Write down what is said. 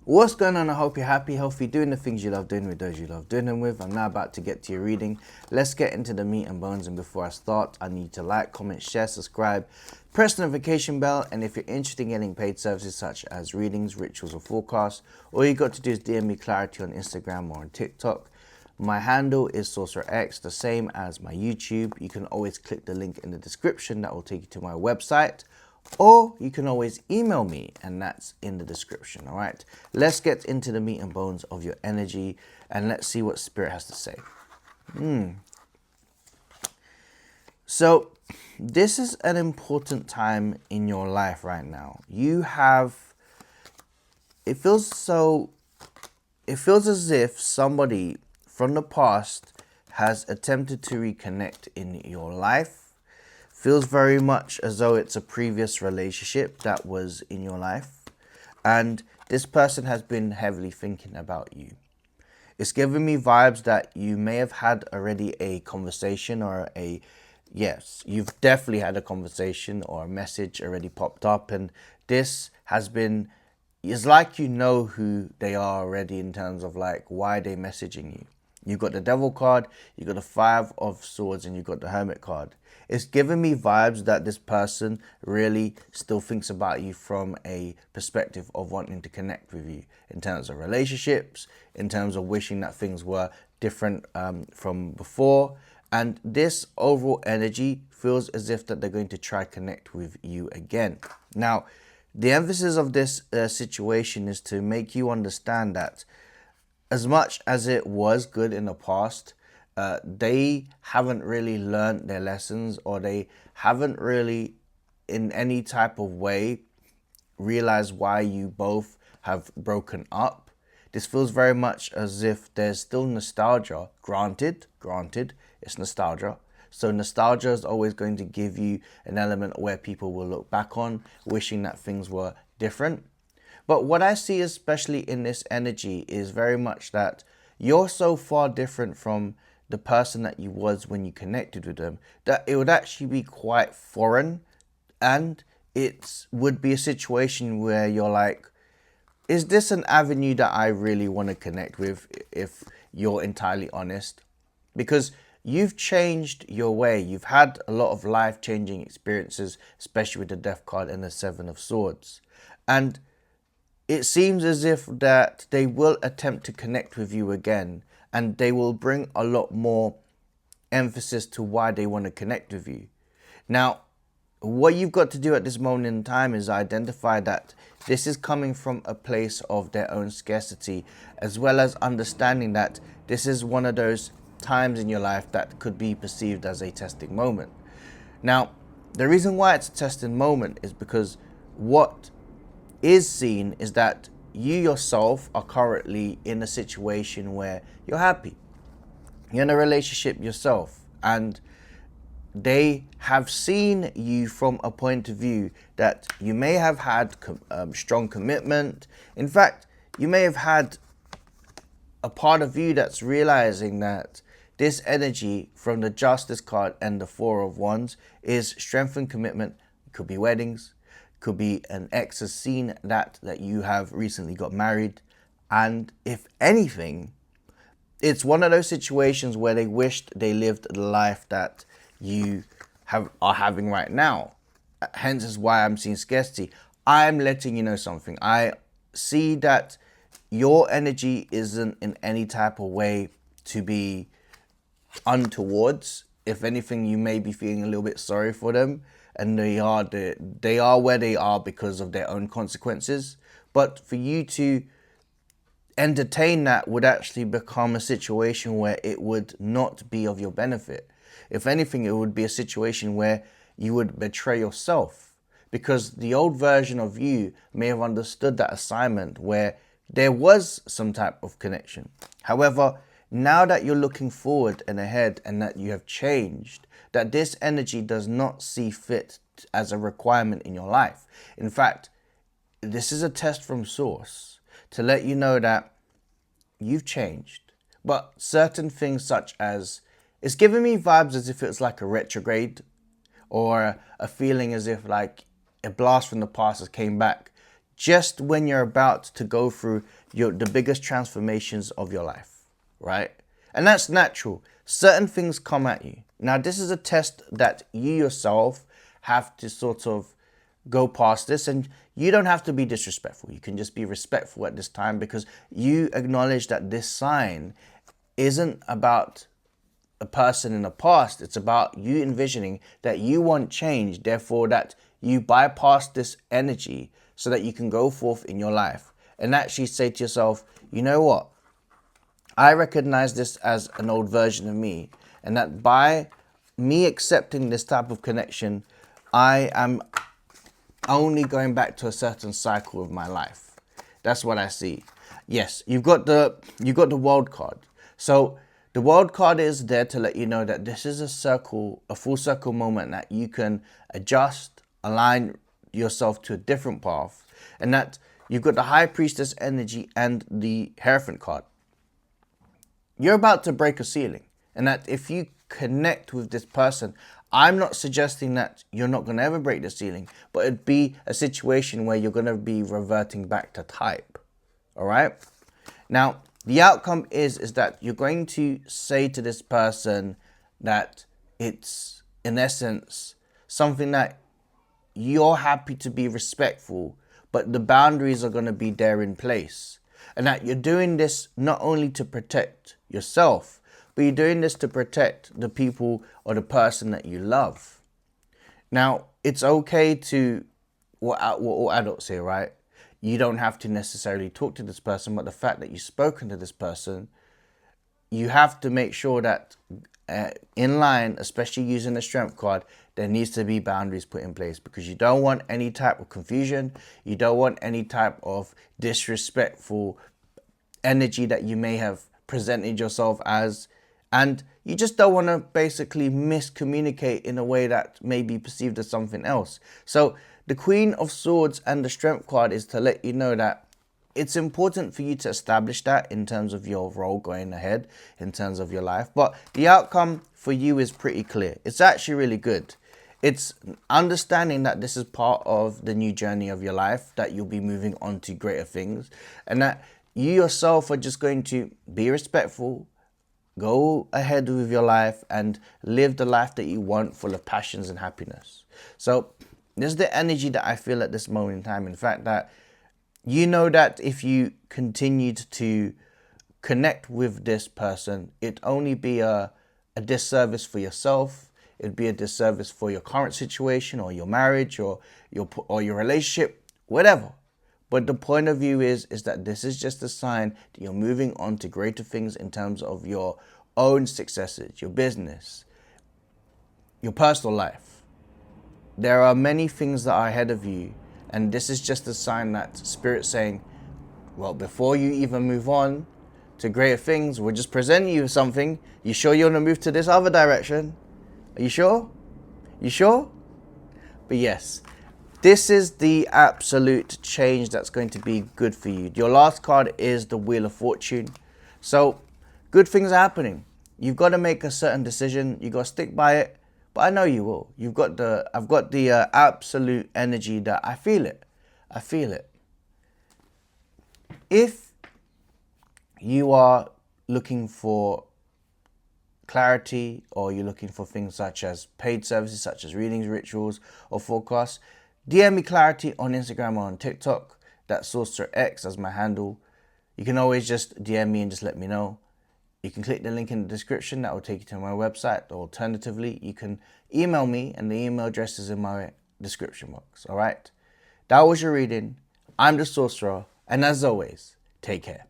What's going on? I hope you're happy, healthy, doing the things you love doing with those you love doing them with. I'm now about to get to your reading. Let's get into the meat and bones. And before I start, I need to like, comment, share, subscribe, press the notification bell. And if you're interested in getting paid services such as readings, rituals, or forecasts, all you got to do is DM me clarity on Instagram or on TikTok. My handle is SorcererX, the same as my YouTube. You can always click the link in the description that will take you to my website. Or you can always email me, and that's in the description. All right, let's get into the meat and bones of your energy, and let's see what Spirit has to say. So this is an important time in your life right now. It feels as if somebody from the past has attempted to reconnect in your life. Feels very much as though it's a previous relationship that was in your life, and this person has been heavily thinking about you. It's giving me vibes that you may have had already a conversation yes, you've definitely had a conversation or a message already popped up, and it's like you know who they are already in terms of like why they're messaging you. You got the Devil card, you got the Five of Swords, and you got the Hermit card. It's giving me vibes that this person really still thinks about you from a perspective of wanting to connect with you in terms of relationships, in terms of wishing that things were different from before. And this overall energy feels as if that they're going to try connect with you again. Now, the emphasis of this situation is to make you understand that as much as it was good in the past, they haven't really learned their lessons, or they haven't really in any type of way realized why you both have broken up. This feels very much as if there's still nostalgia. Granted, it's nostalgia. So nostalgia is always going to give you an element where people will look back on, wishing that things were different. But what I see, especially in this energy, is very much that you're so far different from the person that you was when you connected with them that it would actually be quite foreign, and it would be a situation where you're like, is this an avenue that I really want to connect with, if you're entirely honest? Because you've changed your way. You've had a lot of life-changing experiences, especially with the Death card and the Seven of Swords. And it seems as if that they will attempt to connect with you again, and they will bring a lot more emphasis to why they want to connect with you. Now, what you've got to do at this moment in time is identify that this is coming from a place of their own scarcity, as well as understanding that this is one of those times in your life that could be perceived as a testing moment. Now, the reason why it's a testing moment is because what is seen is that you yourself are currently in a situation where you're happy. You're in a relationship yourself, and they have seen you from a point of view that you may have had strong commitment. In fact, you may have had a part of you that's realizing that this energy from the Justice card and the Four of Wands is strength and commitment. It could be weddings, could be an ex has seen that you have recently got married, and if anything, it's one of those situations where they wished they lived the life that you are having right now. Hence is why I'm seeing scarcity. I'm letting you know something. I see that your energy isn't in any type of way to be untowards. If anything, you may be feeling a little bit sorry for them, and they are where they are because of their own consequences. But for you to entertain that would actually become a situation where it would not be of your benefit. If anything, it would be a situation where you would betray yourself, because the old version of you may have understood that assignment where there was some type of connection. However, now that you're looking forward and ahead, and that you have changed, that this energy does not see fit as a requirement in your life. In fact, this is a test from source to let you know that you've changed. But certain things, such as, it's giving me vibes as if it's like a retrograde, or a feeling as if like a blast from the past has came back. just when you're about to go through the biggest transformations of your life, right? And that's natural. Certain things come at you. Now, this is a test that you yourself have to sort of go past this, and you don't have to be disrespectful. You can just be respectful at this time, because you acknowledge that this sign isn't about a person in the past. It's about you envisioning that you want change, therefore that you bypass this energy so that you can go forth in your life and actually say to yourself, you know what? I recognize this as an old version of me, and that by me accepting this type of connection, I am only going back to a certain cycle of my life. That's what I see. Yes, you've got the world card. So the world card is there to let you know that this is a full circle moment, that you can adjust, align yourself to a different path, and that you've got the High Priestess energy and the Hierophant card. You're about to break a ceiling, and that if you connect with this person, I'm not suggesting that you're not going to ever break the ceiling, but it'd be a situation where you're going to be reverting back to type. All right. Now, the outcome is that you're going to say to this person that it's, in essence, something that you're happy to be respectful, but the boundaries are going to be there in place. And that you're doing this not only to protect yourself, but you're doing this to protect the people or the person that you love. Now, it's okay to, what all adults say, right? You don't have to necessarily talk to this person, but the fact that you've spoken to this person, you have to make sure that in line, especially using the Strength card, there needs to be boundaries put in place, because you don't want any type of confusion. You don't want any type of disrespectful energy that you may have presented yourself as. And you just don't want to basically miscommunicate in a way that may be perceived as something else. So the Queen of Swords and the Strength card is to let you know that it's important for you to establish that in terms of your role going ahead, in terms of your life. But the outcome for you is pretty clear. It's actually really good. It's understanding that this is part of the new journey of your life, that you'll be moving on to greater things, and that you yourself are just going to be respectful, go ahead with your life, and live the life that you want, full of passions and happiness. So this is the energy that I feel at this moment in time. In fact, that you know that if you continued to connect with this person, it'd only be a disservice for yourself. It'd be a disservice for your current situation, or your marriage, or your relationship, whatever. But the point of view is that this is just a sign that you're moving on to greater things in terms of your own successes, your business, your personal life. There are many things that are ahead of you, and this is just a sign that Spirit's saying, well, before you even move on to greater things, we're just presenting you something. You sure you want to move to this other direction? Are you sure? You sure? But yes, this is the absolute change that's going to be good for you. Your last card is the Wheel of Fortune. So good things are happening. You've got to make a certain decision. You've got to stick by it. But I know you will. I've got the absolute energy that I feel it. I feel it. If you are looking for clarity, or you're looking for things such as paid services, such as readings, rituals, or forecasts, DM me clarity on Instagram or on TikTok. That's Sorcerer X as my handle. You can always just DM me and just let me know. You can click the link in the description. That will take you to my website. Alternatively, you can email me, and the email address is in my description box. All right? That was your reading. I'm the Sorcerer, and as always, take care.